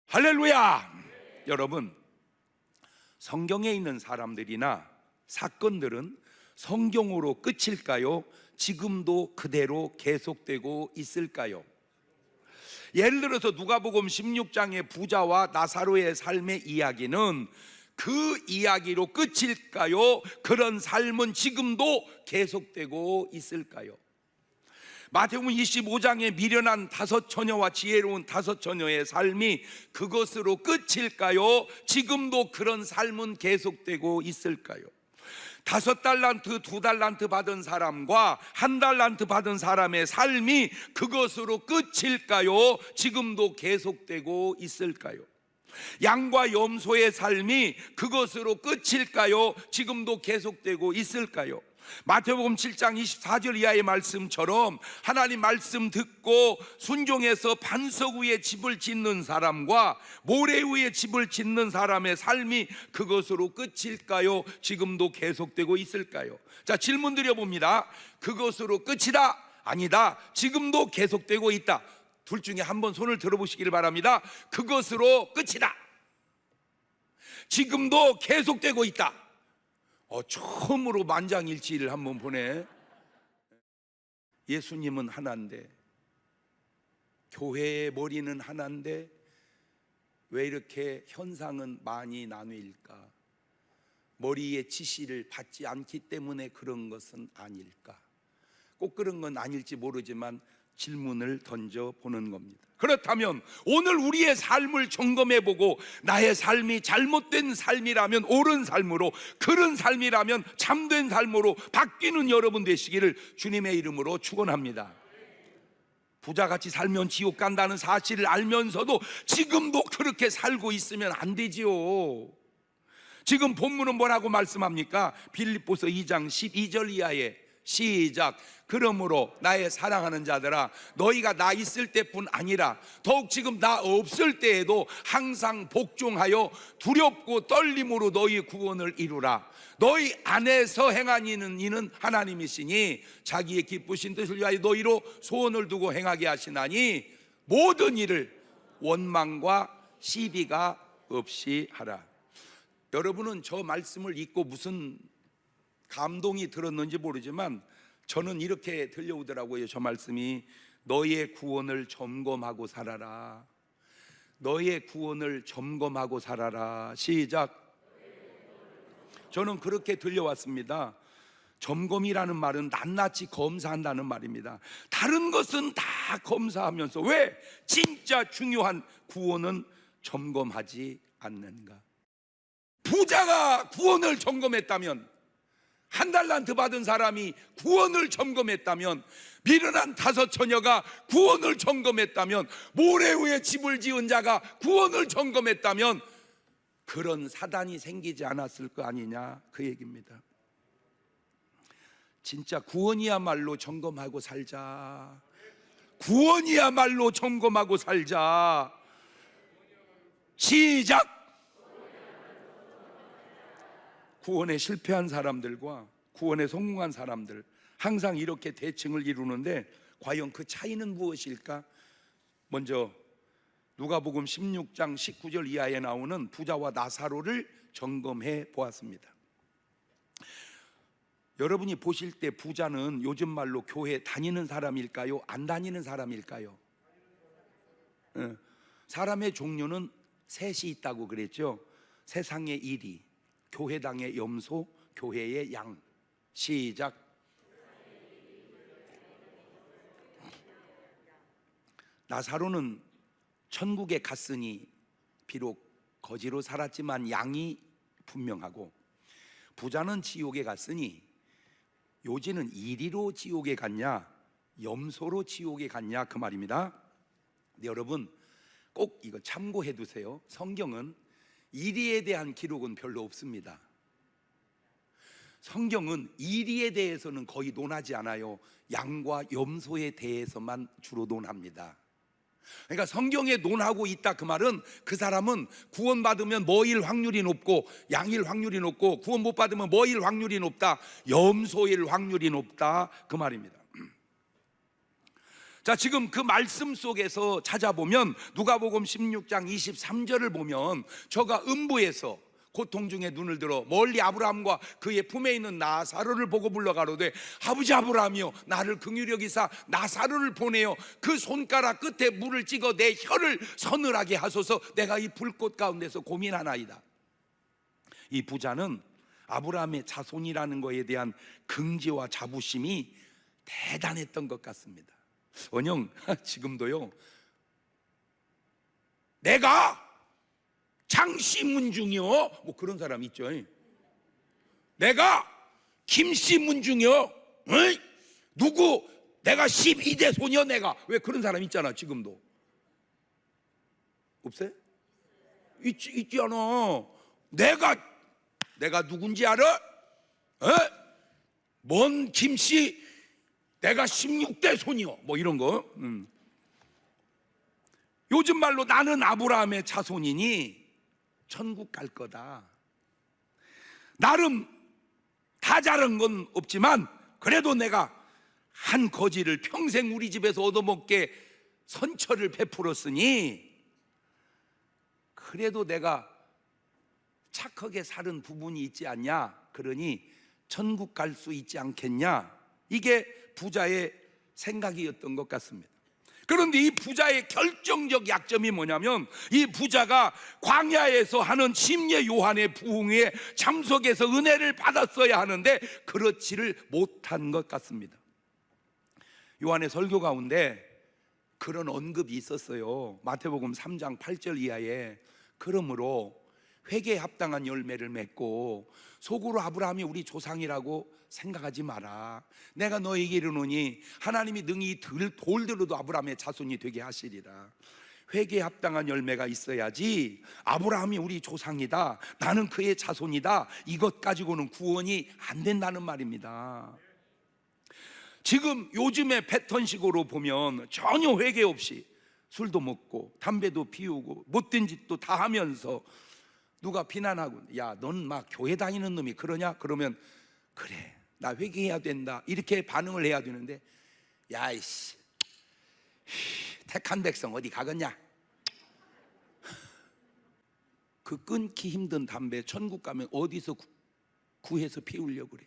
할렐루야! 여러분, 성경에 있는 사람들이나 사건들은 성경으로 끝일까요? 지금도 그대로 계속되고 있을까요? 예를 들어서 누가복음 16장의 부자와 나사로의 삶의 이야기는 그 이야기로 끝일까요? 그런 삶은 지금도 계속되고 있을까요? 마태복음 25장에 미련한 5 처녀와 지혜로운 5 처녀의 삶이 그것으로 끝일까요? 지금도 그런 삶은 계속되고 있을까요? 5 달란트, 2 달란트 받은 사람과 1 달란트 받은 사람의 삶이 그것으로 끝일까요? 지금도 계속되고 있을까요? 양과 염소의 삶이 그것으로 끝일까요? 지금도 계속되고 있을까요? 마태복음 7장 24절 이하의 말씀처럼 하나님 말씀 듣고 순종해서 반석 위에 집을 짓는 사람과 모래 위에 집을 짓는 사람의 삶이 그것으로 끝일까요? 지금도 계속되고 있을까요? 자, 질문 드려봅니다. 그것으로 끝이다? 아니다. 지금도 계속되고 있다. 둘 중에 한번 손을 들어보시기를 바랍니다. 그것으로 끝이다. 지금도 계속되고 있다. 처음으로 만장일치를 한번 보네. 예수님은 하나인데, 교회의 머리는 하나인데 왜 이렇게 현상은 많이 나뉠까? 머리의 지시를 받지 않기 때문에 그런 것은 아닐까? 꼭 그런 건 아닐지 모르지만 질문을 던져보는 겁니다. 그렇다면 오늘 우리의 삶을 점검해보고 나의 삶이 잘못된 삶이라면 옳은 삶으로, 그런 삶이라면 참된 삶으로 바뀌는 여러분 되시기를 주님의 이름으로 축원합니다. 부자같이 살면 지옥 간다는 사실을 알면서도 지금도 그렇게 살고 있으면 안 되지요. 지금 본문은 뭐라고 말씀합니까? 빌립보서 2장 12절 이하에 시작. 그러므로 나의 사랑하는 자들아, 너희가 나 있을 때뿐 아니라 더욱 지금 나 없을 때에도 항상 복종하여 두렵고 떨림으로 너희 구원을 이루라. 너희 안에서 행하는 이는 하나님이시니 자기의 기쁘신 뜻을 위하여 너희로 소원을 두고 행하게 하시나니 모든 일을 원망과 시비가 없이 하라. 여러분은 저 말씀을 읽고 무슨 감동이 들었는지 모르지만 저는 이렇게 들려오더라고요. 저 말씀이 너희의 구원을 점검하고 살아라. 너희의 구원을 점검하고 살아라. 시작. 저는 그렇게 들려왔습니다. 점검이라는 말은 낱낱이 검사한다는 말입니다. 다른 것은 다 검사하면서 왜 진짜 중요한 구원은 점검하지 않는가? 부자가 구원을 점검했다면, 1 달란트 받은 사람이 구원을 점검했다면, 미련한 5 처녀가 구원을 점검했다면, 모래 위에 집을 지은 자가 구원을 점검했다면 그런 사단이 생기지 않았을 거 아니냐, 그 얘기입니다. 진짜 구원이야말로 점검하고 살자. 구원이야말로 점검하고 살자. 시작. 구원에 실패한 사람들과 구원에 성공한 사람들, 항상 이렇게 대칭을 이루는데 과연 그 차이는 무엇일까? 먼저 누가복음 16장 19절 이하에 나오는 부자와 나사로를 점검해 보았습니다. 여러분이 보실 때 부자는 요즘 말로 교회 다니는 사람일까요? 안 다니는 사람일까요? 사람의 종류는 3이 있다고 그랬죠. 세상의 이리, 교회당의 염소, 교회의 양. 시작. 나사로는 천국에 갔으니 비록 거지로 살았지만 양이 분명하고, 부자는 지옥에 갔으니 요지는 이리로 지옥에 갔냐 염소로 지옥에 갔냐, 그 말입니다. 근데 여러분 꼭 이거 참고해 두세요. 성경은 이리에 대한 기록은 별로 없습니다. 성경은 이리에 대해서는 거의 논하지 않아요. 양과 염소에 대해서만 주로 논합니다. 그러니까 성경에 논하고 있다, 그 말은 그 사람은 구원받으면 뭐일 확률이 높고 양일 확률이 높고, 구원 못 받으면 뭐일 확률이 높다, 염소일 확률이 높다, 그 말입니다. 자, 지금 그 말씀 속에서 찾아보면 누가복음 16장 23절을 보면 저가 음부에서 고통 중에 눈을 들어 멀리 아브라함과 그의 품에 있는 나사로를 보고 불러가로되 아버지 아브라함이여 나를 긍휼히 여기사 나사로를 보내어 그 손가락 끝에 물을 찍어 내 혀를 서늘하게 하소서. 내가 이 불꽃 가운데서 고민하나이다. 이 부자는 아브라함의 자손이라는 것에 대한 긍지와 자부심이 대단했던 것 같습니다. 원영 지금도요, 내가 장씨문중이요 뭐 그런 사람 있죠. 내가 김씨문중이요, 누구 내가 12대 소녀, 내가 왜 그런 사람 있잖아. 지금도 없어요? 있지 않아. 내가 누군지 알아? 뭔 김씨, 내가 16대 손이요 뭐 이런 거. 요즘 말로 나는 아브라함의 자손이니 천국 갈 거다. 나름 다 잘한 건 없지만 그래도 내가 한 거지를 평생 우리 집에서 얻어먹게 선처를 베풀었으니 그래도 내가 착하게 살은 부분이 있지 않냐, 그러니 천국 갈 수 있지 않겠냐. 이게 부자의 생각이었던 것 같습니다. 그런데 이 부자의 결정적 약점이 뭐냐면 이 부자가 광야에서 하는 침례 요한의 부흥회에 참석해서 은혜를 받았어야 하는데 그렇지를 못한 것 같습니다. 요한의 설교 가운데 그런 언급이 있었어요. 마태복음 3장 8절 이하에 그러므로 회개에 합당한 열매를 맺고 속으로 아브라함이 우리 조상이라고 생각하지 마라. 내가 너에게 이르노니 하나님이 능히 돌들어도 아브라함의 자손이 되게 하시리라. 회개에 합당한 열매가 있어야지 아브라함이 우리 조상이다, 나는 그의 자손이다, 이것 가지고는 구원이 안 된다는 말입니다. 지금 요즘의 패턴식으로 보면 전혀 회개 없이 술도 먹고 담배도 피우고 못된 짓도 다 하면서 누가 비난하고 야, 넌 막 교회 다니는 놈이 그러냐? 그러면 그래, 나 회개해야 된다, 이렇게 반응을 해야 되는데 야 이씨, 택한 백성 어디 가겠냐? 그 끊기 힘든 담배 천국 가면 어디서 구해서 피우려고 그래?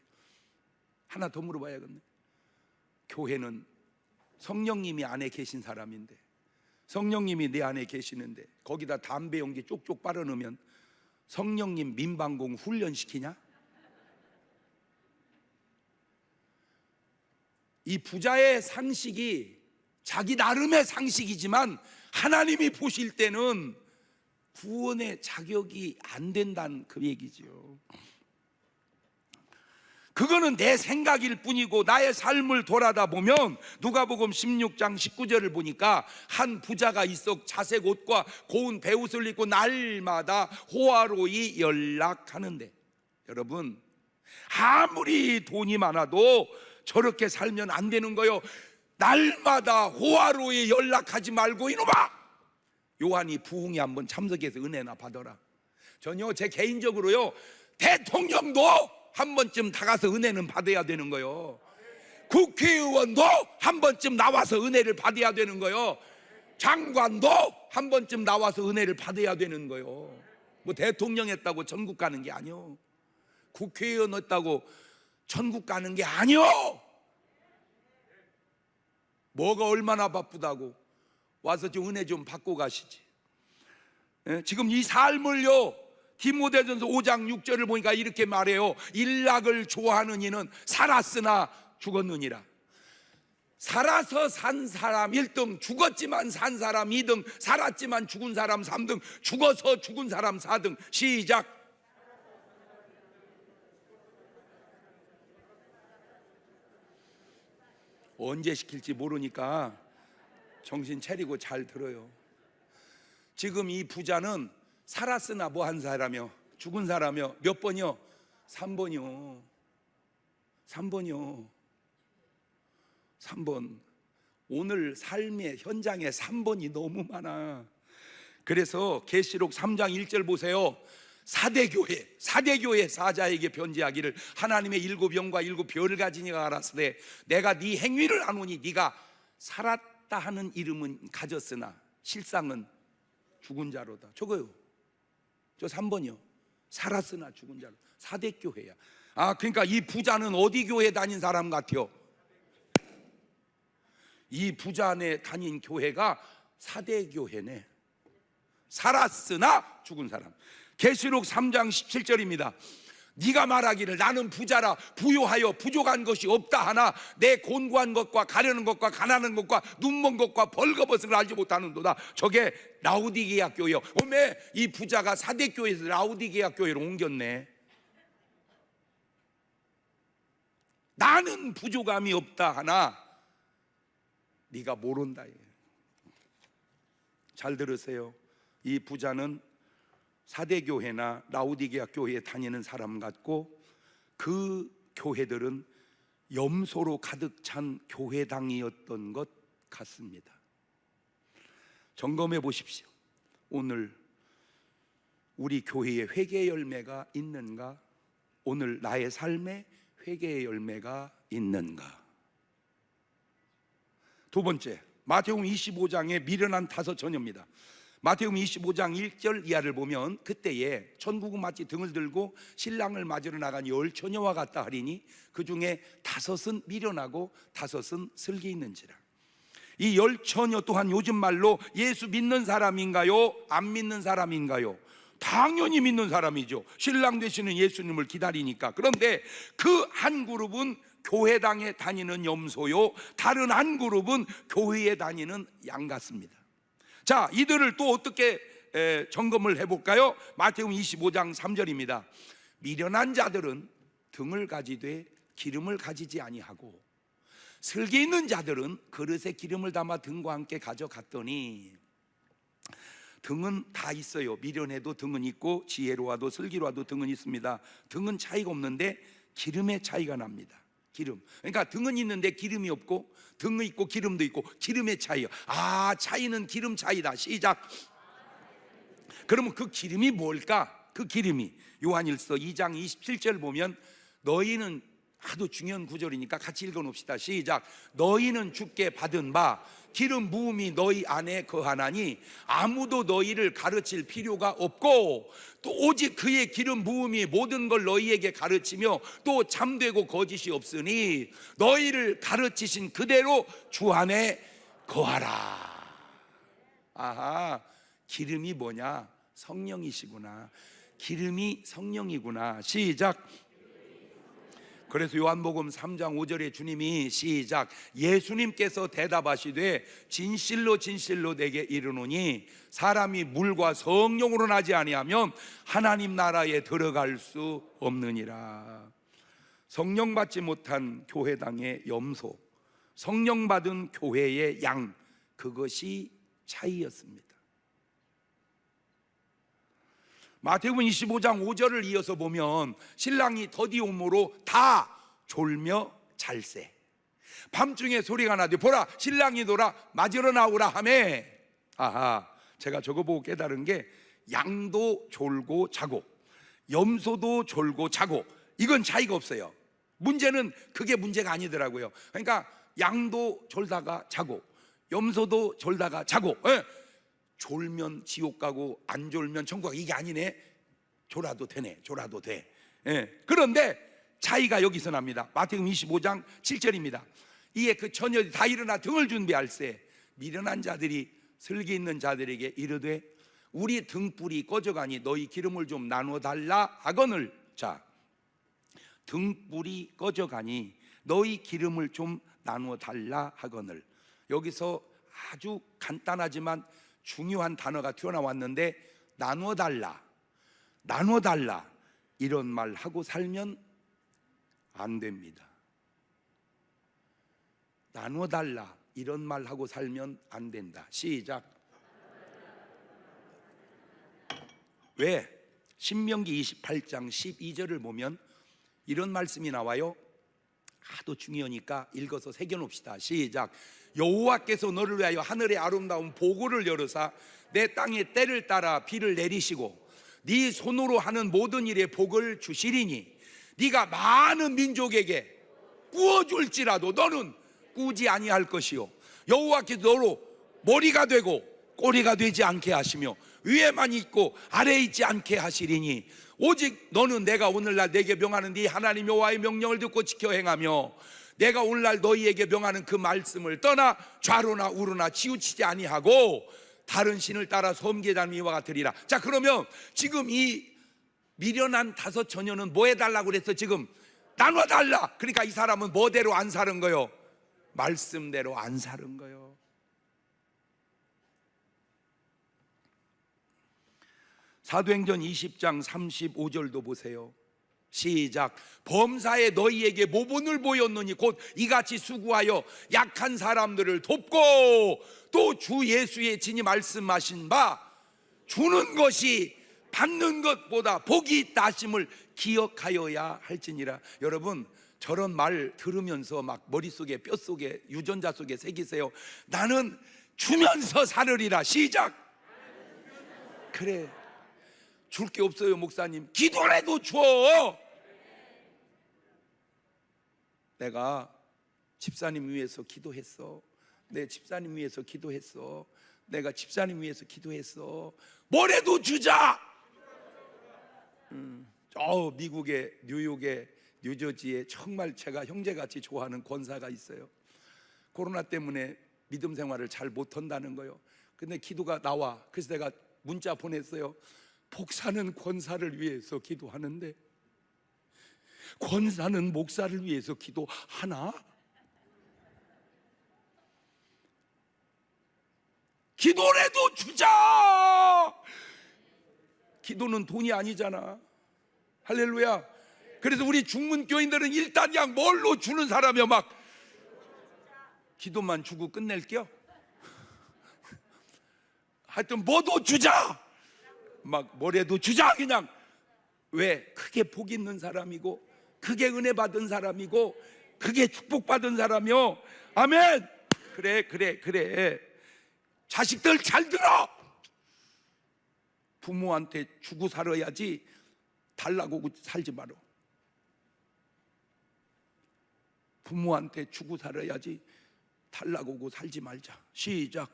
하나 더 물어봐야겠네. 교회는 성령님이 안에 계신 사람인데, 성령님이 내 안에 계시는데 거기다 담배 연기 쪽쪽 빨아넣으면 성령님 민방공 훈련시키냐? 이 부자의 상식이 자기 나름의 상식이지만 하나님이 보실 때는 구원의 자격이 안 된다는 그 얘기죠. 그거는 내 생각일 뿐이고 나의 삶을 돌아다 보면 누가복음 16장 19절을 보니까 한 부자가 있어 자색 옷과 고운 베옷을 입고 날마다 호화로이 연락하는데, 여러분 아무리 돈이 많아도 저렇게 살면 안 되는 거요. 날마다 호화로이 연락하지 말고 이놈아, 요한이 부흥에 한번 참석해서 은혜나 받아라. 전혀 제 개인적으로요, 대통령도 한 번쯤 다가서 은혜는 받아야 되는 거요. 국회의원도 한 번쯤 나와서 은혜를 받아야 되는 거요. 장관도 한 번쯤 나와서 은혜를 받아야 되는 거요. 뭐 대통령 했다고 천국 가는 게 아니요, 국회의원 했다고 천국 가는 게 아니요. 뭐가 얼마나 바쁘다고 와서 좀 은혜 좀 받고 가시지. 지금 이 삶을요, 디모데전서 5장 6절을 보니까 이렇게 말해요. 일락을 좋아하는 이는 살았으나 죽었느니라. 살아서 산 사람 1등, 죽었지만 산 사람 2등, 살았지만 죽은 사람 3등, 죽어서 죽은 사람 4등. 시작. 언제 시킬지 모르니까 정신 차리고 잘 들어요. 지금 이 부자는 살았으나 뭐 한 사람이요, 죽은 사람이요. 몇 번이요? 3번이요. 3번이요. 3번. 오늘 삶의 현장에 3번이 너무 많아. 그래서 계시록 3장 1절 보세요. 사대교회 사자에게 편지하기를 하나님의 7 영과 7 별을 가진 이가 알았으되 내가 네 행위를 아노니 네가 살았다 살았다 하는 이름은 가졌으나 실상은 죽은 자로다. 저거요. 저 3번이요. 살았으나 죽은 자로. 사대교회야. 그러니까 이 부자는 어디 교회 다닌 사람 같아요? 이 부자네 다닌 교회가 사대교회네. 살았으나 죽은 사람. 계시록 3장 17절입니다. 네가 말하기를 나는 부자라 부유하여 부족한 것이 없다 하나 내 곤고한 것과 가려는 것과 가난한 것과 눈먼 것과 벌거벗은 걸 알지 못하는도다. 저게 라우디게아 교회요. 왜 이 부자가 사대교회에서 라우디게아 교회로 옮겼네. 나는 부족함이 없다 하나 네가 모른다. 잘 들으세요. 이 부자는 사대교회나 라우디게아 교회에 다니는 사람 같고 그 교회들은 염소로 가득 찬 교회당이었던 것 같습니다. 점검해 보십시오. 오늘 우리 교회에 회개의 열매가 있는가? 오늘 나의 삶에 회개의 열매가 있는가? 두 번째, 마태복음 25장의 미련한 5 처녀입니다. 마태복음 25장 1절 이하를 보면 그때에 천국은 마치 등을 들고 신랑을 맞으러 나간 10 처녀와 같다 하리니 그 중에 5은 미련하고 5은 슬기 있는지라. 이 10 처녀 또한 요즘 말로 예수 믿는 사람인가요? 안 믿는 사람인가요? 당연히 믿는 사람이죠. 신랑 되시는 예수님을 기다리니까. 그런데 그 한 그룹은 교회당에 다니는 염소요, 다른 한 그룹은 교회에 다니는 양 같습니다. 자, 이들을 또 어떻게 점검을 해볼까요? 마태복음 25장 3절입니다. 미련한 자들은 등을 가지되 기름을 가지지 아니하고 슬기 있는 자들은 그릇에 기름을 담아 등과 함께 가져갔더니. 등은 다 있어요. 미련해도 등은 있고 지혜로워도 슬기로워도 등은 있습니다. 등은 차이가 없는데 기름의 차이가 납니다. 기름. 그러니까 등은 있는데 기름이 없고 등은 있고 기름도 있고 기름의 차이요. 차이는 기름 차이다. 시작. 그러면 그 기름이 뭘까? 그 기름이 요한일서 2장 27절 보면 너희는 아주 중요한 구절이니까 같이 읽어놓읍시다. 시작. 너희는 주께 받은 바 기름 부음이 너희 안에 거하나니 아무도 너희를 가르칠 필요가 없고 또 오직 그의 기름 부음이 모든 걸 너희에게 가르치며 또 참되고 거짓이 없으니 너희를 가르치신 그대로 주 안에 거하라. 기름이 뭐냐? 성령이시구나. 기름이 성령이구나. 시작. 그래서 요한복음 3장 5절에 주님이 시작. 예수님께서 대답하시되 진실로 진실로 내게 이르노니 사람이 물과 성령으로 나지 아니하면 하나님 나라에 들어갈 수 없느니라. 성령 받지 못한 교회당의 염소, 성령 받은 교회의 양, 그것이 차이였습니다. 마태복음 25장 5절을 이어서 보면 신랑이 더디 오므로 다 졸며 잘세. 밤중에 소리가 나되 보라 신랑이 돌아 맞으러 나오라 하매. 제가 저거 보고 깨달은 게 양도 졸고 자고 염소도 졸고 자고 이건 차이가 없어요. 문제는 그게 문제가 아니더라고요. 그러니까 양도 졸다가 자고 염소도 졸다가 자고 졸면 지옥 가고 안 졸면 천국 가고 이게 아니네. 졸아도 되네. 졸아도 돼. 그런데 차이가 여기서 납니다. 마태복음 25장 7절입니다. 이에 그 처녀들이 다 일어나 등을 준비할세 미련한 자들이 슬기 있는 자들에게 이르되 우리 등불이 꺼져가니 너희 기름을 좀 나누어 달라 하거늘. 자, 등불이 꺼져가니 너희 기름을 좀 나누어 달라 하거늘. 여기서 아주 간단하지만 중요한 단어가 튀어나왔는데 나누어 달라, 나누어 달라 이런 말 하고 살면 안 됩니다. 나누어 달라 이런 말 하고 살면 안 된다. 시작. 왜? 신명기 28장 12절을 보면 이런 말씀이 나와요. 하도 중요하니까 읽어서 새겨놓읍시다. 시작. 여호와께서 너를 위하여 하늘의 아름다운 보고를 열으사 내 땅에 때를 따라 비를 내리시고 네 손으로 하는 모든 일에 복을 주시리니 네가 많은 민족에게 꾸어줄지라도 너는 꾸지 아니할 것이요 여호와께서 너로 머리가 되고 꼬리가 되지 않게 하시며 위에만 있고 아래에 있지 않게 하시리니 오직 너는 내가 오늘날 내게 명하는 네 하나님 여호와의 명령을 듣고 지켜 행하며 내가 오늘날 너희에게 명하는 그 말씀을 떠나 좌로나 우로나 치우치지 아니하고 다른 신을 따라 섬기지 않는 이와 같으리라. 자, 그러면 지금 이 미련한 다섯 처녀는 뭐 해달라고 그랬어? 지금 나눠달라. 그러니까 이 사람은 뭐대로 안 사는 거요? 말씀대로 안 사는 거요. 사도행전 20장 35절도 보세요. 시작. 범사에 너희에게 모본을 보였느니 곧 이같이 수고하여 약한 사람들을 돕고 또 주 예수의 친히 말씀하신 바 주는 것이 받는 것보다 복이 있다 하심을 기억하여야 할지니라. 여러분, 저런 말 들으면서 막 머릿속에 뼛속에 유전자 속에 새기세요. 나는 주면서 살으리라. 시작. 그래, 줄 게 없어요 목사님. 기도라도 줘. 내가 집사님 위해서 기도했어. 내 집사님 위해서 기도했어. 내가 집사님 위해서 기도했어. 뭐라도 주자. 미국의 뉴욕의 뉴저지에 정말 제가 형제같이 좋아하는 권사가 있어요. 코로나 때문에 믿음 생활을 잘 못한다는 거예요. 근데 기도가 나와. 그래서 내가 문자 보냈어요. 복사는 권사를 위해서 기도하는데 권사는 목사를 위해서 기도하나? 기도라도 주자. 기도는 돈이 아니잖아. 할렐루야. 그래서 우리 중문교인들은 일단 그냥 뭘로 주는 사람이야. 막 기도만 주고 끝낼게요. 하여튼 뭐도 주자. 막 뭐래도 주자. 그냥. 왜? 크게 복 있는 사람이고 크게 은혜 받은 사람이고 크게 축복받은 사람이요. 아멘. 그래. 자식들 잘 들어. 부모한테 주고 살아야지 달라고 살지 마라. 부모한테 주고 살아야지 달라고 살지 말자. 시작.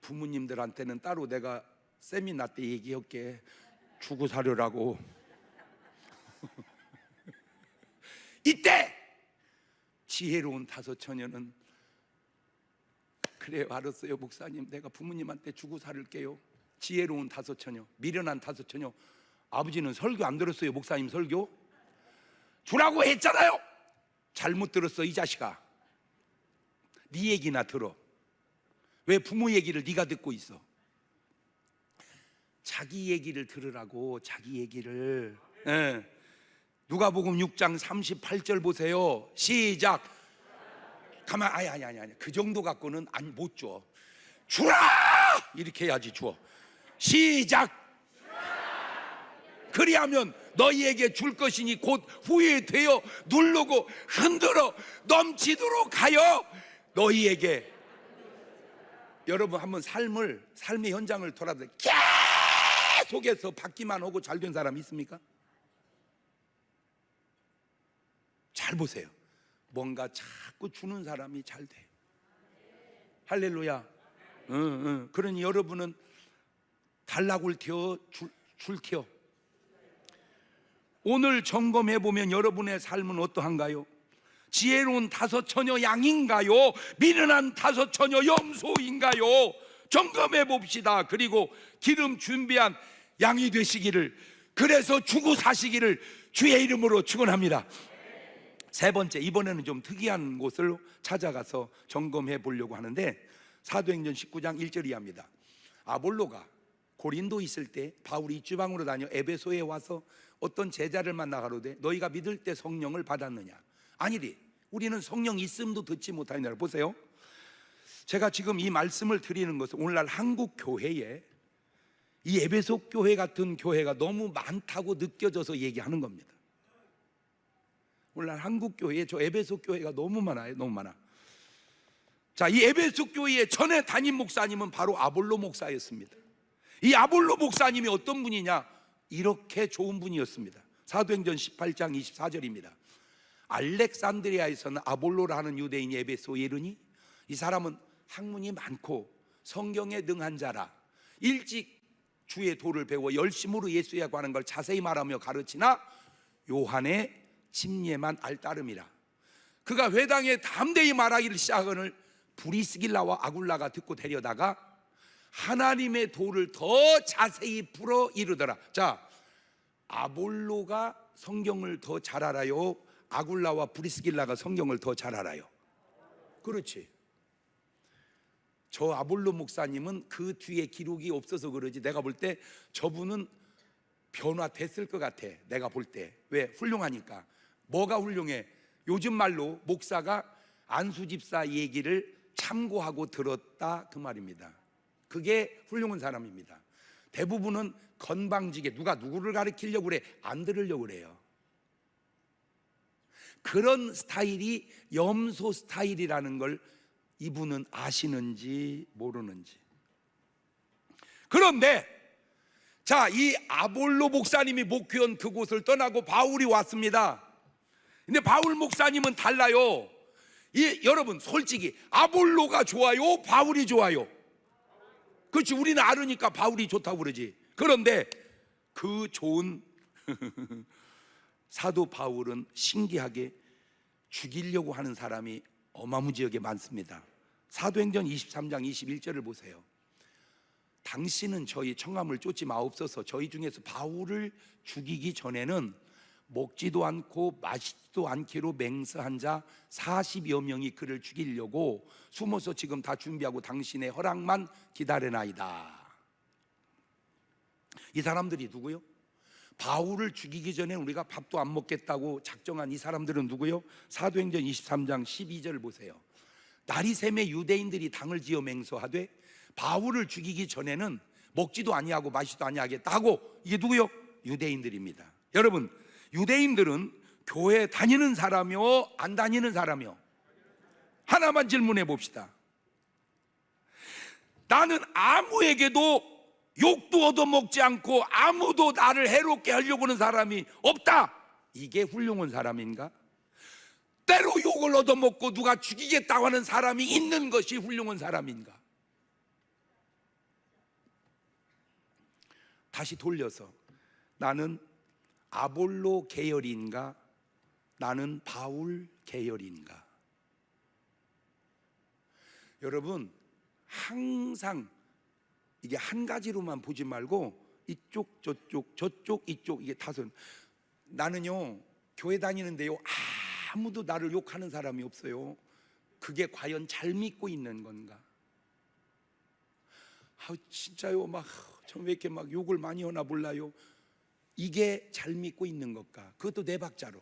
부모님들한테는 따로 내가 세미나 때 얘기할게. 주고 살으라고. 이때 지혜로운 다섯 처녀는 그래, 알았어요 목사님. 내가 부모님한테 주고 살을게요. 지혜로운 다섯 처녀, 미련한 다섯 처녀. 아버지는 설교 안 들었어요. 목사님 설교 주라고 했잖아요. 잘못 들었어 이 자식아. 네 얘기나 들어. 왜 부모 얘기를 네가 듣고 있어? 자기 얘기를 들으라고. 자기 얘기를. 누가복음 6장 38절 보세요. 시작. 가만. 아니. 그 정도 갖고는 못 줘. 주라 이렇게 해야지 줘. 시작. 그리하면 너희에게 줄 것이니 곧 후회되어 누르고 흔들어 넘치도록 하여 너희에게. 여러분 한번 삶의 현장을 돌아보세요. 계속해서 받기만 하고 잘된 사람 있습니까? 잘 보세요. 뭔가 자꾸 주는 사람이 잘 돼요. 할렐루야. 그러니 여러분은 달라고 줄게요. 오늘 점검해 보면 여러분의 삶은 어떠한가요? 지혜로운 다섯 처녀 양인가요? 미련한 다섯 처녀 염소인가요? 점검해 봅시다. 그리고 기름 준비한 양이 되시기를, 그래서 주고 사시기를 주의 이름으로 축원합니다. 세 번째, 이번에는 좀 특이한 곳을 찾아가서 점검해 보려고 하는데 사도행전 19장 1절 이하입니다. 아볼로가 고린도 있을 때 바울이 이주방으로 다녀 에베소에 와서 어떤 제자를 만나 가로되 너희가 믿을 때 성령을 받았느냐? 아니리. 우리는 성령 있음도 듣지 못하느냐. 보세요. 제가 지금 이 말씀을 드리는 것은 오늘날 한국 교회에 이 에베소 교회 같은 교회가 너무 많다고 느껴져서 얘기하는 겁니다. 오늘날 한국 교회에 저 에베소 교회가 너무 많아요. 너무 많아. 자, 이 에베소 교회의 전에 담임 목사님은 바로 아볼로 목사였습니다. 이 아볼로 목사님이 어떤 분이냐? 이렇게 좋은 분이었습니다. 사도행전 18장 24절입니다. 알렉산드리아에서는 아볼로라는 유대인이 에베소에 이르니 이 사람은 학문이 많고 성경에 능한 자라. 일찍 주의 도를 배워 열심으로 예수에 관한 걸 자세히 말하며 가르치나 요한의 침례만 알 따름이라. 그가 회당에 담대히 말하기를 시작하거늘 브리스길라와 아굴라가 듣고 데려다가 하나님의 도를 더 자세히 풀어 이르더라. 자, 아볼로가 성경을 더 잘 알아요? 아굴라와 브리스길라가 성경을 더 잘 알아요? 그렇지. 저 아볼로 목사님은 그 뒤에 기록이 없어서 그러지, 내가 볼 때 저분은 변화됐을 것 같아. 내가 볼 때. 왜? 훌륭하니까. 뭐가 훌륭해? 요즘 말로 목사가 안수 집사 얘기를 참고하고 들었다, 그 말입니다. 그게 훌륭한 사람입니다. 대부분은 건방지게 누가 누구를 가르치려고 그래, 안 들으려고 그래요. 그런 스타일이 염소 스타일이라는 걸 이분은 아시는지 모르는지. 그런데 자, 이 아볼로 목사님이 목회한 그곳을 떠나고 바울이 왔습니다. 근데 바울 목사님은 달라요. 여러분 솔직히 아볼로가 좋아요? 바울이 좋아요? 그렇지, 우리는 알으니까 바울이 좋다고 그러지. 그런데 그 좋은 사도 바울은 신기하게 죽이려고 하는 사람이 어마무지하게 많습니다. 사도행전 23장 21절을 보세요. 당신은 저희 청함을 쫓지 마옵소서. 저희 중에서 바울을 죽이기 전에는 먹지도 않고 마시지도 않기로 맹세한 자 40여 명이 그를 죽이려고 숨어서 지금 다 준비하고 당신의 허락만 기다리나이다. 이 사람들이 누구요? 바울을 죽이기 전에 우리가 밥도 안 먹겠다고 작정한 이 사람들은 누구요? 사도행전 23장 12절을 보세요. 날이 새매 유대인들이 당을 지어 맹세하되 바울을 죽이기 전에는 먹지도 아니하고 마시지도 아니하겠다 하고, 이게 누구요? 유대인들입니다. 여러분, 유대인들은 교회 다니는 사람이요, 안 다니는 사람이요? 하나만 질문해 봅시다. 나는 아무에게도 욕도 얻어먹지 않고 아무도 나를 해롭게 하려고 하는 사람이 없다, 이게 훌륭한 사람인가? 때로 욕을 얻어먹고 누가 죽이겠다고 하는 사람이 있는 것이 훌륭한 사람인가? 다시 돌려서 나는 아볼로 계열인가? 나는 바울 계열인가? 여러분, 항상 이게 한 가지로만 보지 말고 이쪽 저쪽 저쪽 이쪽, 이게 다섯. 나는요 교회 다니는데요 아무도 나를 욕하는 사람이 없어요. 그게 과연 잘 믿고 있는 건가? 진짜요? 전 왜 이렇게 욕을 많이 하나 몰라요. 이게 잘 믿고 있는 것까? 그것도 네 박자로.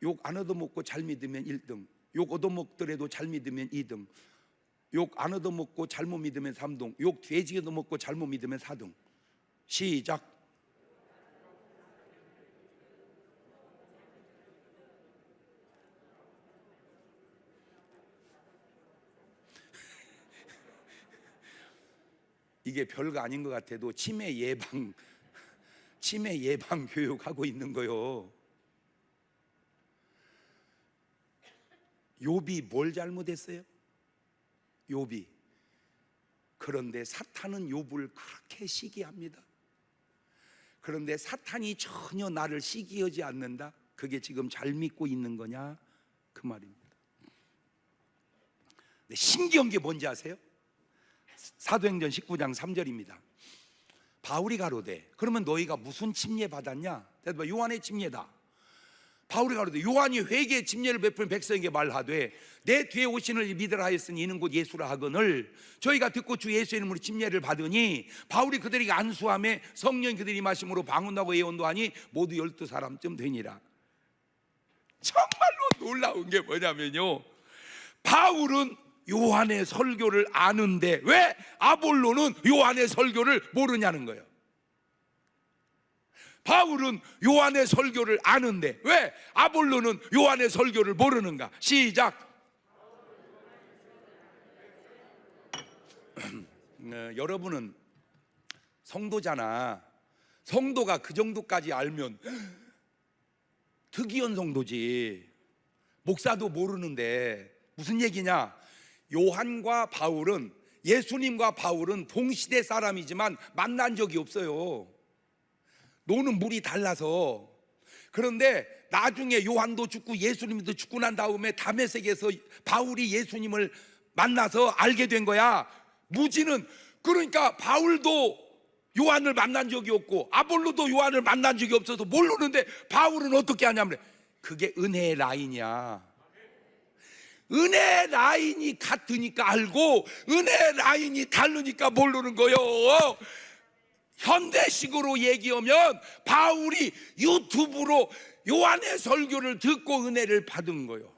욕 안 얻어먹고 잘 믿으면 1등, 욕 얻어먹더라도 잘 믿으면 2등, 욕 안 얻어먹고 잘못 믿으면 3등, 욕 돼지 얻어먹고 잘못 믿으면 4등. 시작. 이게 별거 아닌 것 같아도 치매 예방 교육하고 있는 거요. 욥이 뭘 잘못했어요? 욥이. 그런데 사탄은 욥을 그렇게 시기합니다. 그런데 사탄이 전혀 나를 시기하지 않는다? 그게 지금 잘 믿고 있는 거냐? 그 말입니다. 근데 신기한 게 뭔지 아세요? 사도행전 19장 3절입니다. 바울이 가로되, 그러면 너희가 무슨 침례 받았냐? 대답하여 요한의 침례다. 바울이 가로되, 요한이 회개의 침례를 베푼 백성에게 말하되 내 뒤에 오시는 믿으라 하였으니 이는 곧 예수라 하거늘 저희가 듣고 주 예수의 이름으로 침례를 받으니 바울이 그들에게 안수하며 성령이 그들이 마심으로 방언하고 예언도 하니 모두 12사람쯤 되니라. 정말로 놀라운 게 뭐냐면요, 바울은 요한의 설교를 아는데 왜 아볼로는 요한의 설교를 모르냐는 거예요. 바울은 요한의 설교를 아는데 왜 아볼로는 요한의 설교를 모르는가? 시작. 여러분은 성도잖아. 성도가 그 정도까지 알면 특이한 성도지. 목사도 모르는데 무슨 얘기냐? 요한과 바울은, 예수님과 바울은 동시대 사람이지만 만난 적이 없어요. 노는 물이 달라서. 그런데 나중에 요한도 죽고 예수님도 죽고 난 다음에 다메섹에서 바울이 예수님을 만나서 알게 된 거야. 무지는. 그러니까 바울도 요한을 만난 적이 없고 아볼로도 요한을 만난 적이 없어서 모르는데 바울은 어떻게 하냐면, 그게 은혜의 라인이야. 은혜의 라인이 같으니까 알고 은혜의 라인이 다르니까 모르는 거요. 현대식으로 얘기하면 바울이 유튜브로 요한의 설교를 듣고 은혜를 받은 거요.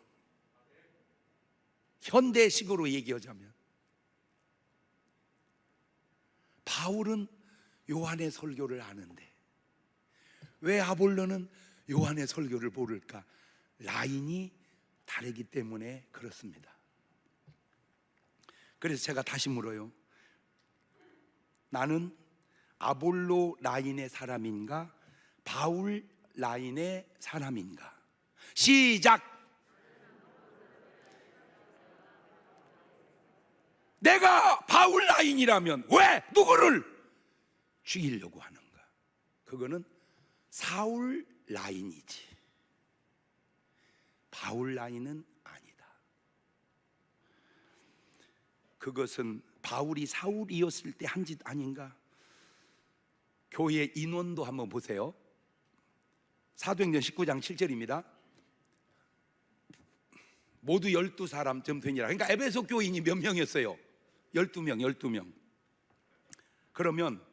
현대식으로 얘기하자면 바울은 요한의 설교를 아는데 왜 아볼로는 요한의 설교를 모를까? 라인이 다르기 때문에 그렇습니다. 그래서 제가 다시 물어요. 나는 아볼로 라인의 사람인가? 바울 라인의 사람인가? 시작! 내가 바울 라인이라면 왜 누구를 죽이려고 하는가? 그거는 사울 라인이지 바울 라인은 아니다. 그것은 바울이 사울이었을 때 한 짓 아닌가? 교회 인원도 한번 보세요. 사도행전 19장 7절입니다. 모두 12사람쯤 되니라. 그러니까 에베소 교인이 몇 명이었어요? 12명. 그러면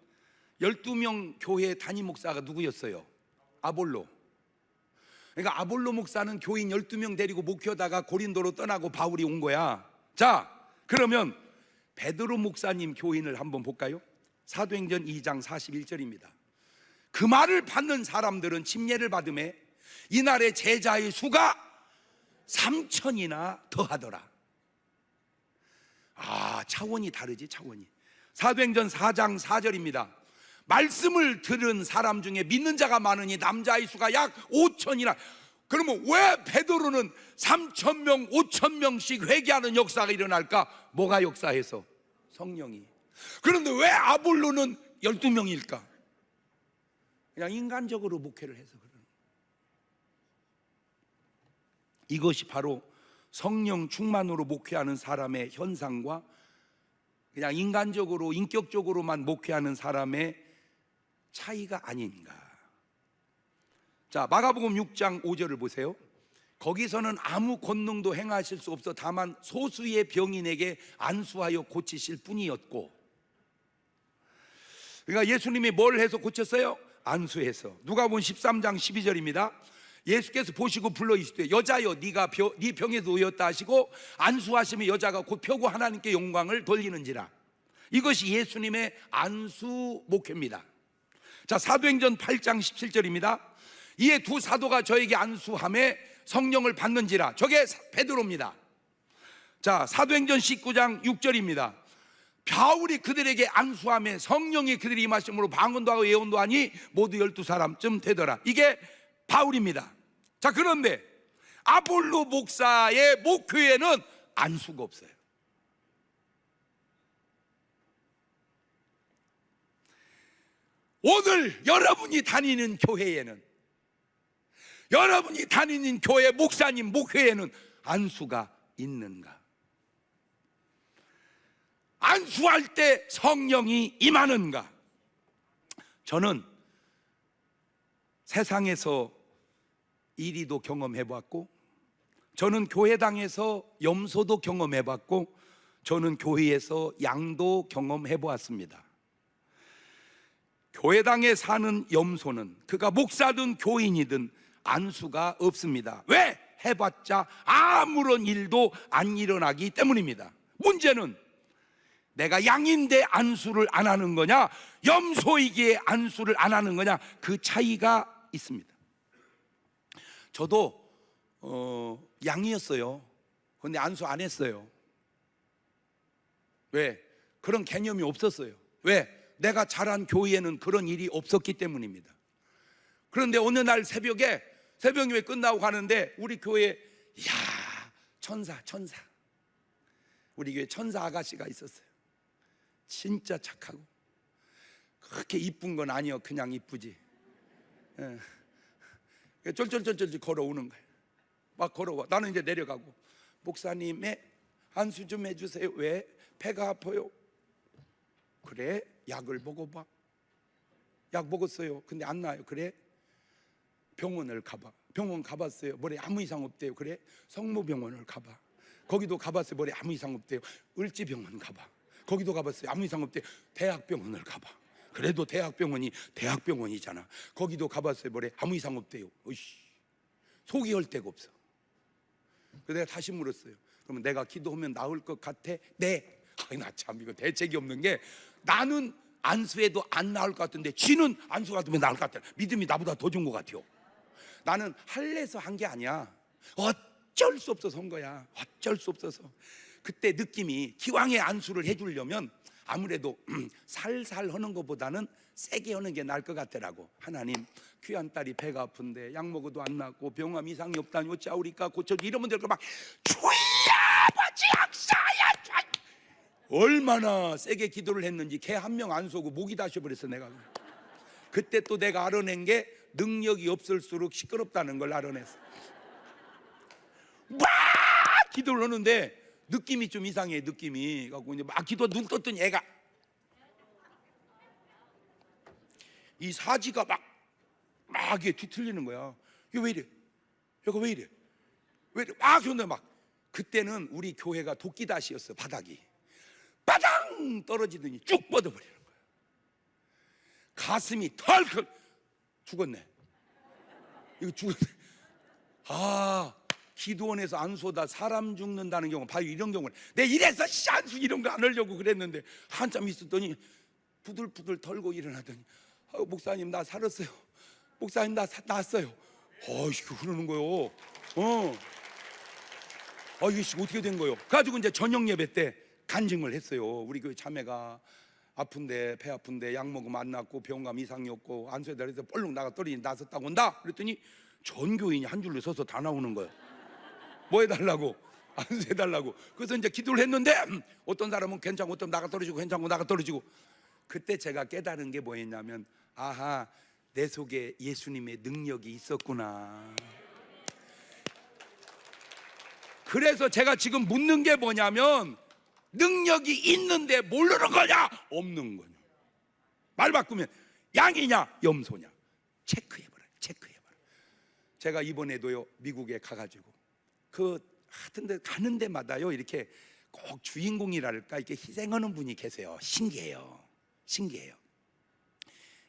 12명 교회 담임 목사가 누구였어요? 아볼로. 그러니까 아볼로 목사는 교인 12명 데리고 목회하다가 고린도로 떠나고 바울이 온 거야. 자, 그러면 베드로 목사님 교인을 한번 볼까요? 사도행전 2장 41절입니다. 그 말을 받는 사람들은 침례를 받음에 이날의 제자의 수가 3,000이나 더하더라. 차원이 다르지, 차원이. 사도행전 4장 4절입니다. 말씀을 들은 사람 중에 믿는 자가 많으니 남자의 수가 약 5,000이나. 그러면 왜 베드로는 3,000명, 5,000명씩 회개하는 역사가 일어날까? 뭐가 역사해서? 성령이. 그런데 왜 아볼로는 12명일까? 그냥 인간적으로 목회를 해서 그러는 거예요. 이것이 바로 성령 충만으로 목회하는 사람의 현상과 그냥 인간적으로 인격적으로만 목회하는 사람의 차이가 아닌가. 자, 마가복음 6장 5절을 보세요. 거기서는 아무 권능도 행하실 수 없어 다만 소수의 병인에게 안수하여 고치실 뿐이었고. 그러니까 예수님이 뭘 해서 고쳤어요? 안수해서. 누가복음 13장 12절입니다. 예수께서 보시고 불러 이르시되 여자여 네가 네 병에서 놓였다 하시고 안수하시며 여자가 곧 펴고 하나님께 영광을 돌리는지라. 이것이 예수님의 안수 목회입니다. 자, 사도행전 8장 17절입니다. 이에 두 사도가 저에게 안수함에 성령을 받는지라. 저게 베드로입니다. 자, 사도행전 19장 6절입니다. 바울이 그들에게 안수함에 성령이 그들이 임하심으로 방언도 하고 예언도 하니 모두 12사람쯤 되더라. 이게 바울입니다. 자, 그런데 아볼로 목사의 목회에는 안수가 없어요. 오늘 여러분이 다니는 교회에는, 여러분이 다니는 교회 목사님 목회에는 안수가 있는가? 안수할 때 성령이 임하는가? 저는 세상에서 이리도 경험해봤고, 저는 교회당에서 염소도 경험해봤고, 저는 교회에서 양도 경험해보았습니다. 교회당에 사는 염소는 그가 목사든 교인이든 안수가 없습니다. 왜? 해봤자 아무런 일도 안 일어나기 때문입니다. 문제는 내가 양인데 안수를 안 하는 거냐, 염소이기에 안수를 안 하는 거냐, 그 차이가 있습니다. 저도 양이었어요. 그런데 안수 안 했어요. 왜? 그런 개념이 없었어요. 왜? 내가 자란 교회에는 그런 일이 없었기 때문입니다. 그런데 어느 날 새벽에 새벽 예배 끝나고 가는데 우리 교회에 천사 우리 교회 천사 아가씨가 있었어요. 진짜 착하고 그렇게 이쁜 건 아니요, 그냥 이쁘지. 쫄쫄쫄쫄 걸어오는 거예요. 막 걸어와. 나는 이제 내려가고, 목사님의 안수 좀 해주세요. 왜? 배가 아파요. 그래? 약을 먹어봐. 약 먹었어요. 근데 안 나아요. 그래? 병원을 가봐. 병원 가봤어요. 머리에 아무 이상 없대요. 그래? 성모병원을 가봐. 거기도 가봤어요. 머리에 아무 이상 없대요. 을지병원 가봐. 거기도 가봤어요. 아무 이상 없대요. 대학병원을 가봐. 그래도 대학병원이 대학병원이잖아. 거기도 가봤어요. 머리에 아무 이상 없대요. 어이씨, 속이 열 데가 없어. 그래서 내가 다시 물었어요. 그러면 내가 기도하면 나을 것 같아? 네. 나 참 이거 대책이 없는 게, 나는 안수해도 안 나을 것 같은데 쥐는 안수 받으면 나을 것 같아. 믿음이 나보다 더 좋은 것 같아요. 나는 할래서 한 게 아니야. 어쩔 수 없어서 한 거야. 어쩔 수 없어서. 그때 느낌이, 기왕에 안수를 해주려면 아무래도 살살 하는 것보다는 세게 하는 게 나을 것 같더라고. 하나님, 귀한 딸이 배가 아픈데 약 먹어도 안 낫고 병암 이상이 없다니 어찌하오리까, 고쳐주. 이러면 될까 막 주야 아버지 약사야. 얼마나 세게 기도를 했는지 개 한 명 안 쏘고 목이 다셔버렸어 내가. 그때 또 내가 알아낸 게, 능력이 없을수록 시끄럽다는 걸 알아냈어. 막 기도를 하는데 느낌이 좀 이상해. 느낌이 갖고 이제 막 기도, 눈 떴더니 애가, 이 사지가 막 이게 뒤틀리는 거야. 이거 왜 이래? 이거 왜 이래? 왜 이래? 막 그런데 막, 그때는 우리 교회가 도끼다시였어. 바닥이 빠당 떨어지더니 쭉 뻗어버리는 거야. 가슴이 털컥. 죽었네. 이거 죽었네. 기도원에서 안수하다 사람 죽는다는 경우, 바로 이런 경우는, 내 이래서 안수 이런 거 안 하려고 그랬는데 한참 있었더니 부들부들 털고 일어나더니, 목사님 나 살았어요. 목사님 나 났어요. 이거 그러는 거요. 이게 어떻게 된 거요? 가지고 이제 저녁 예배 때 간증을 했어요. 우리 교회 자매가 아픈데, 배 아픈데 약 먹으면 안 낫고 병감 이상이 없고 안수해달라 해서 뻘룩 나가 떨어지니 나섰다고 온다. 그랬더니 전 교인이 한 줄로 서서 다 나오는 거예요. 뭐 해달라고? 안수해달라고. 그래서 이제 기도를 했는데, 어떤 사람은 괜찮고 어떤 나가 떨어지고, 괜찮고 나가 떨어지고. 그때 제가 깨달은 게 뭐였냐면, 아하, 내 속에 예수님의 능력이 있었구나. 그래서 제가 지금 묻는 게 뭐냐면, 능력이 있는데 모르는 거냐? 없는 거냐? 말 바꾸면 양이냐 염소냐? 체크해봐라. 제가 이번에도요 미국에 가가지고 하여튼 가는 데마다요 이렇게 꼭 주인공이랄까 이렇게 희생하는 분이 계세요. 신기해요.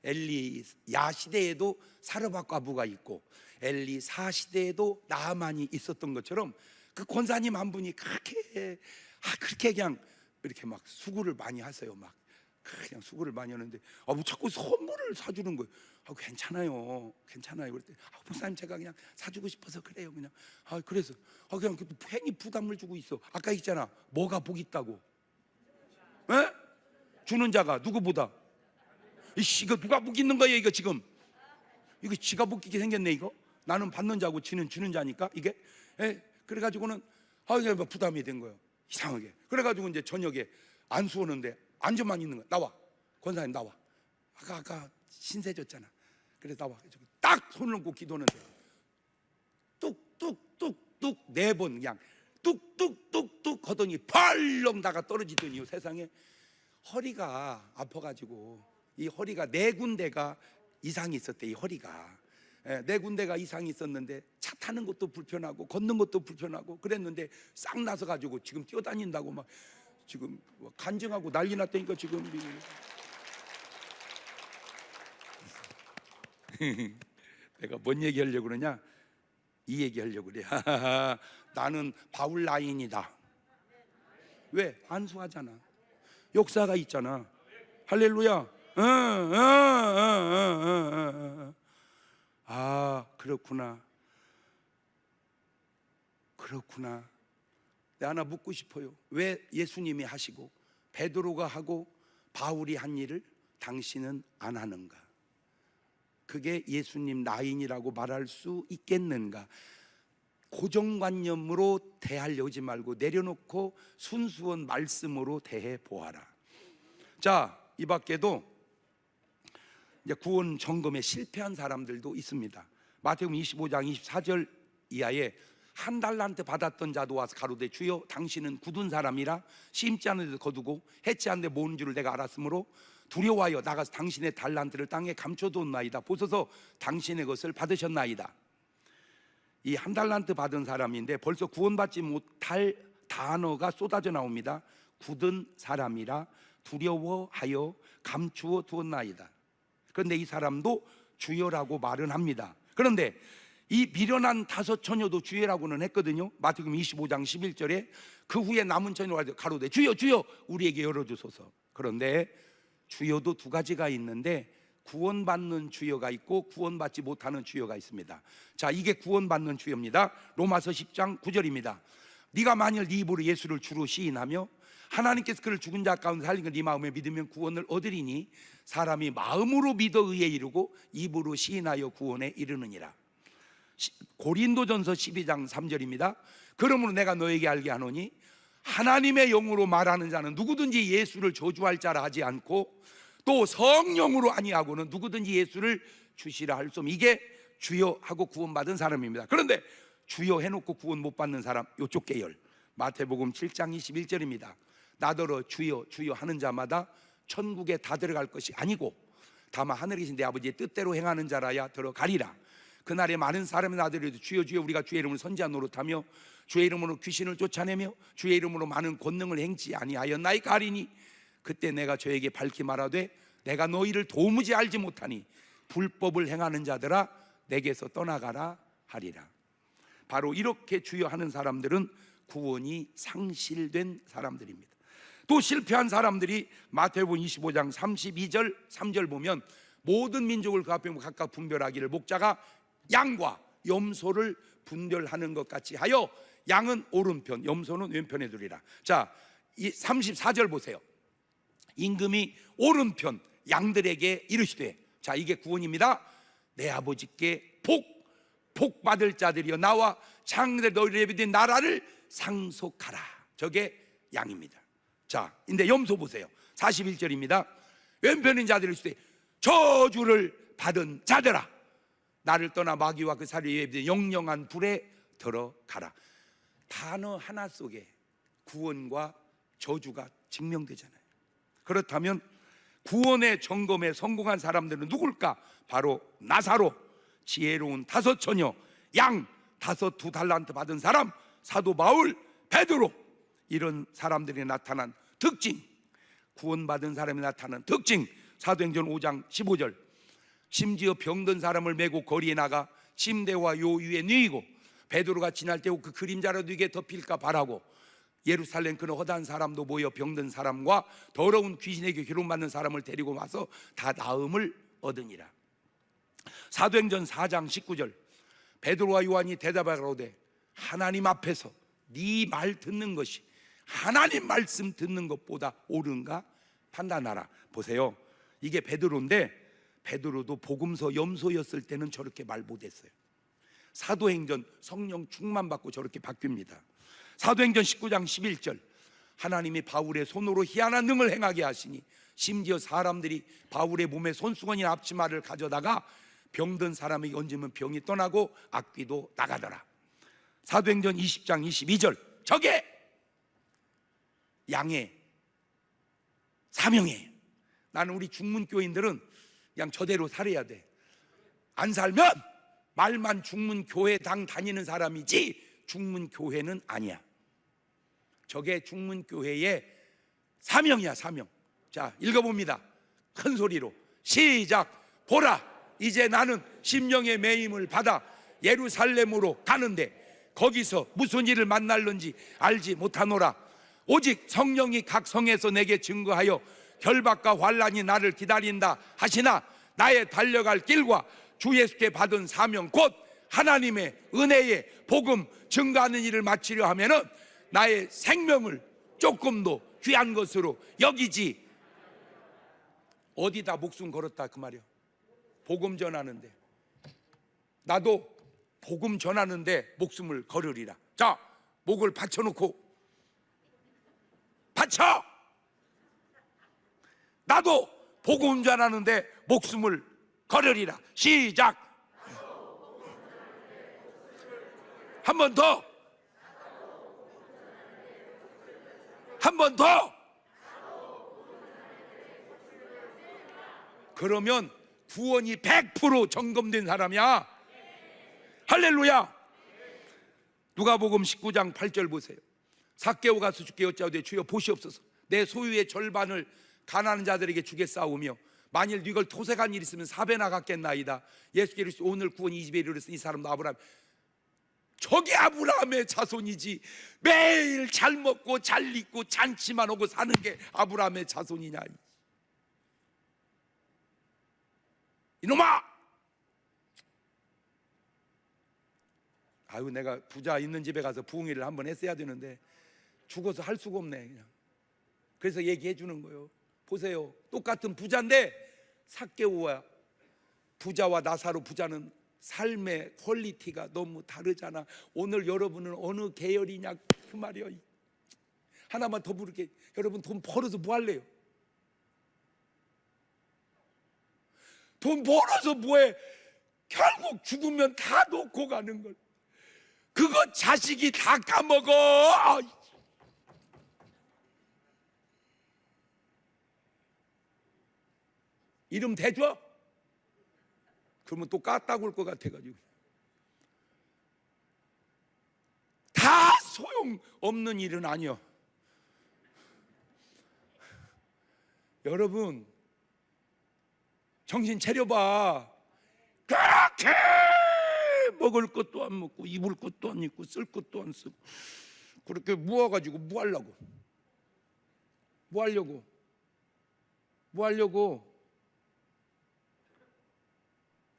엘리야 시대에도 사르밧 과부가 있고 엘리사 시대에도 나아만이 있었던 것처럼, 그 권사님 한 분이 그렇게 그냥 이렇게 막 수고를 많이 하세요. 막 그냥 수고를 많이 하는데, 뭐 자꾸 선물을 사주는 거예요. 괜찮아요. 그럴 때, 목사님 제가 그냥 사주고 싶어서 그래요. 그냥 그래서 그냥 괜히 부담을 주고 있어. 아까 있잖아, 뭐가 복 있다고? 에? 주는 자가 누구보다? 이거 누가 복 있는 거예요? 이거 지금 이거 지가 복 있게 생겼네. 이거 나는 받는 자고 지는 주는 자니까 이게. 그래가지고는 그냥 부담이 된 거예요. 이상하게. 그래가지고 이제 저녁에 안수 오는데 앉아만 있는 거야. 나와, 권사님 나와. 아까 신세 졌잖아. 그래서 나와. 딱 손을 얹고 기도하는데 뚝뚝뚝뚝 4번 그냥 뚝뚝뚝뚝 하더니 펄렁 나가 떨어지더니요, 세상에 허리가 아파가지고, 이 허리가 4군데가 이상이 있었대. 이 허리가 4군데가 이상이 있었는데 차 타는 것도 불편하고 걷는 것도 불편하고 그랬는데 싹 나서 가지고 지금 뛰어다닌다고 막 지금 간증하고 난리 났다니까 지금. 내가 뭔 얘기 하려고 그러냐? 이 얘기 하려고 그래. 나는 바울 라인이다. 왜? 안수하잖아. 역사가 있잖아. 할렐루야. 그렇구나. 내가 하나 묻고 싶어요. 왜 예수님이 하시고 베드로가 하고 바울이 한 일을 당신은 안 하는가? 그 그게 예수님 라인이라고 말할 수 있겠는가? 고정관념으로 대하려고 하지 말고 내려놓고 순수한 말씀으로 대해 보아라. 자, 이 밖에도 이제 구원 점검에 실패한 사람들도 있습니다. 마태복음 25장 24절 이하에 한 달란트 받았던 자도 와서 가로되 주여 당신은 굳은 사람이라 심지 않은 데서 거두고 해치 않은 데 모은 줄을 내가 알았으므로 두려워하여 나가서 당신의 달란트를 땅에 감춰두었나이다. 보소서 당신의 것을 받으셨나이다. 이 한 달란트 받은 사람인데 벌써 구원받지 못할 단어가 쏟아져 나옵니다. 굳은 사람이라 두려워하여 감추어 두었나이다. 그런데 이 사람도 주여라고 말은 합니다. 그런데 이 미련한 5 처녀도 주여라고는 했거든요. 마태복음 25장 11절에 그 후에 남은 처녀가 가로되 주여 주여 우리에게 열어주소서. 그런데 주여도 2가지가 있는데 구원받는 주여가 있고 구원받지 못하는 주여가 있습니다. 자, 이게 구원받는 주여입니다. 로마서 10장 9절입니다. 네가 만일 네 입으로 예수를 주로 시인하며 하나님께서 그를 죽은 자 가운데 살린 걸 네 마음에 믿으면 구원을 얻으리니 사람이 마음으로 믿어 의에 이르고 입으로 시인하여 구원에 이르느니라. 고린도전서 12장 3절입니다. 그러므로 내가 너에게 알게 하노니 하나님의 영으로 말하는 자는 누구든지 예수를 저주할 자라 하지 않고 또 성령으로 아니하고는 누구든지 예수를 주시라 할 수 없음. 이게 주여 하고 구원받은 사람입니다. 그런데 주여 해놓고 구원 못 받는 사람, 이쪽 계열. 마태복음 7장 21절입니다. 나더러 주여 주여 하는 자마다 천국에 다 들어갈 것이 아니고 다만 하늘에 계신 내 아버지의 뜻대로 행하는 자라야 들어가리라. 그날에 많은 사람이 나더러도 주여 주여 우리가 주의 이름으로 선지자 노릇하며 주의 이름으로 귀신을 쫓아내며 주의 이름으로 많은 권능을 행치 아니하였나이까 하리니 그때 내가 저에게 밝히 말하되 내가 너희를 도무지 알지 못하니 불법을 행하는 자들아 내게서 떠나가라 하리라. 바로 이렇게 주여 하는 사람들은 구원이 상실된 사람들입니다. 또 실패한 사람들이 마태복음 25장 32절 3절 보면 모든 민족을 그 앞에 각각 분별하기를 목자가 양과 염소를 분별하는 것 같이 하여 양은 오른편 염소는 왼편에 두리라. 자, 이 34절 보세요. 임금이 오른편 양들에게 이르시되, 자, 이게 구원입니다. 내 아버지께 복 받을 자들이여 나와 장래 너희를 예비된 나라를 상속하라. 저게 양입니다. 자, 근데 염소 보세요. 41절입니다. 왼편인 자들이 이르시되 저주를 받은 자들아 나를 떠나 마귀와 그 사리에 예비된 영영한 불에 들어가라. 단어 하나 속에 구원과 저주가 증명되잖아요. 그렇다면 구원의 점검에 성공한 사람들은 누굴까? 바로 나사로, 지혜로운 5 처녀, 양 2 달란트 받은 사람, 사도 바울, 베드로, 이런 사람들이 나타난 특징, 구원받은 사람이 나타난 특징. 사도행전 5장 15절 심지어 병든 사람을 메고 거리에 나가 침대와 요 위에 누이고 베드로가 지날 때 그 그림자라도 이게 덮일까 바라고 예루살렘 그는 허다한 사람도 모여 병든 사람과 더러운 귀신에게 괴로움받는 사람을 데리고 와서 다 나음을 얻으니라. 사도행전 4장 19절 베드로와 요한이 대답하라오되 하나님 앞에서 네 말 듣는 것이 하나님 말씀 듣는 것보다 옳은가 판단하라. 보세요, 이게 베드로인데 베드로도 복음서 염소였을 때는 저렇게 말 못했어요. 사도행전 성령 충만 받고 저렇게 바뀝니다. 사도행전 19장 11절 하나님이 바울의 손으로 희한한 능을 행하게 하시니 심지어 사람들이 바울의 몸에 손수건이나 앞치마를 가져다가 병든 사람에게 얹으면 병이 떠나고 악귀도 나가더라. 사도행전 20장 22절 저게 양의 사명이에요. 나는 우리 중문교인들은 그냥 저대로 살아야 돼. 안 살면 말만 중문교회당 다니는 사람이지 중문교회는 아니야. 저게 중문교회의 사명이야, 사명. 자, 읽어봅니다. 큰 소리로 시작. 보라, 이제 나는 심령의 매임을 받아 예루살렘으로 가는데 거기서 무슨 일을 만날는지 알지 못하노라. 오직 성령이 각 성에서 내게 증거하여 결박과 환난이 나를 기다린다 하시나 나의 달려갈 길과 주 예수께 받은 사명 곧 하나님의 은혜의 복음 증거하는 일을 마치려 하면은 나의 생명을 조금도 귀한 것으로 여기지. 어디다 목숨 걸었다 그 말이야. 복음 전하는데, 나도 복음 전하는데 목숨을 걸으리라. 자, 목을 받쳐놓고 받쳐! 나도 복음 전하는데 목숨을 걸으리라. 시작! 한 번 더! 한 번 더! 그러면 구원이 100% 점검된 사람이야. 할렐루야. 누가복음 19장 8절 보세요. 삭개오 가서 주께 여짜오되 주여 보시옵소서, 내 소유의 절반을 가난한 자들에게 주겠사오며 만일 이걸 토색한 일 있으면 4배나 갚겠나이다. 예수께서 이르시되 오늘 구원이 이 집에 이르렀으니 이 사람도 아브라함. 저기 아브라함의 자손이지, 매일 잘 먹고 잘 입고 잔치만 오고 사는 게 아브라함의 자손이냐. 이놈아! 아유, 내가 부자 있는 집에 가서 부흥회를 한번 했어야 되는데 죽어서 할 수가 없네 그냥. 그래서 얘기해 주는 거예요. 보세요, 똑같은 부자인데 삭개오와 부자와 나사로 부자는 삶의 퀄리티가 너무 다르잖아. 오늘 여러분은 어느 계열이냐 그 말이야. 하나만 더 물을게. 여러분 돈 벌어서 뭐 할래요? 돈 벌어서 뭐해? 결국 죽으면 다 놓고 가는 걸. 그거 자식이 다 까먹어. 이름 대줘? 그러면 또 깠다고 올 것 같아가지고. 다 소용없는 일은 아니요. 여러분 정신 차려봐. 그렇게 먹을 것도 안 먹고 입을 것도 안 입고 쓸 것도 안 쓰고 그렇게 모아가지고 뭐 하려고? 뭐 하려고? 뭐 하려고?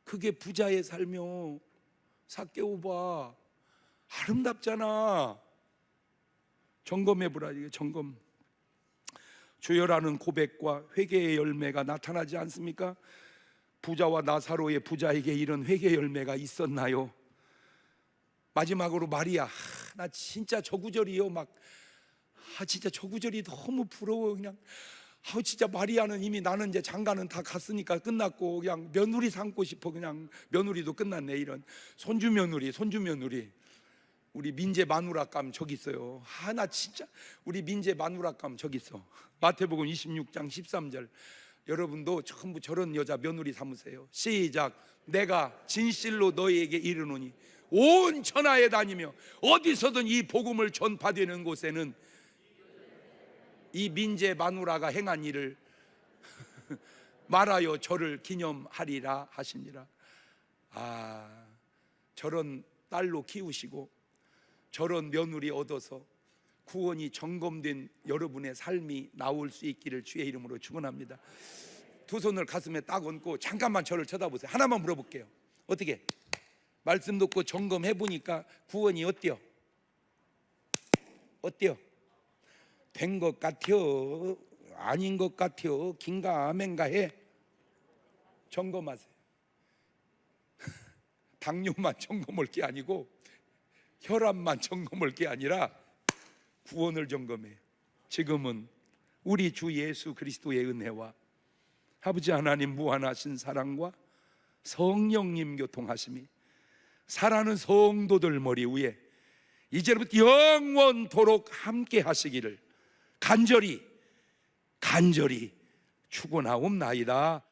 그게 부자의 삶이요. 삭개오봐. 아름답잖아. 점검해보라. 이게 점검. 주여라는 고백과 회개의 열매가 나타나지 않습니까? 부자와 나사로의 부자에게 이런 회개 열매가 있었나요? 마지막으로 마리아. 나 진짜 저 구절이요. 진짜 저 구절이 너무 부러워. 그냥 진짜 마리아는 이미 나는 이제 장가는 다 갔으니까 끝났고 그냥 며느리 삼고 싶어. 그냥 며느리도 끝났네. 이런 손주 며느리. 우리 민재 마누라감 저기 있어요. 나 진짜 우리 민재 마누라감 저기 있어. 마태복음 26장 13절. 여러분도 전부 저런 여자 며느리 삼으세요. 시작. 내가 진실로 너희에게 이르노니 온 천하에 다니며 어디서든 이 복음을 전파되는 곳에는 이 민재 마누라가 행한 일을 말하여 저를 기념하리라 하시니라. 저런 딸로 키우시고 저런 며느리 얻어서 구원이 점검된 여러분의 삶이 나올 수 있기를 주의 이름으로 축원합니다. 두 손을 가슴에 딱 얹고 잠깐만 저를 쳐다보세요. 하나만 물어볼게요. 어떻게? 말씀 듣고 점검해 보니까 구원이 어때요? 어때요? 된 것 같아요? 아닌 것 같아요? 긴가 아멘가 해? 점검하세요. 당뇨만 점검할 게 아니고 혈압만 점검할 게 아니라 구원을 점검해. 지금은 우리 주 예수 그리스도의 은혜와 아버지 하나님 무한하신 사랑과 성령님 교통하심이 사랑하는 성도들 머리 위에 이제부터 영원토록 함께 하시기를 간절히 축원하옵나이다.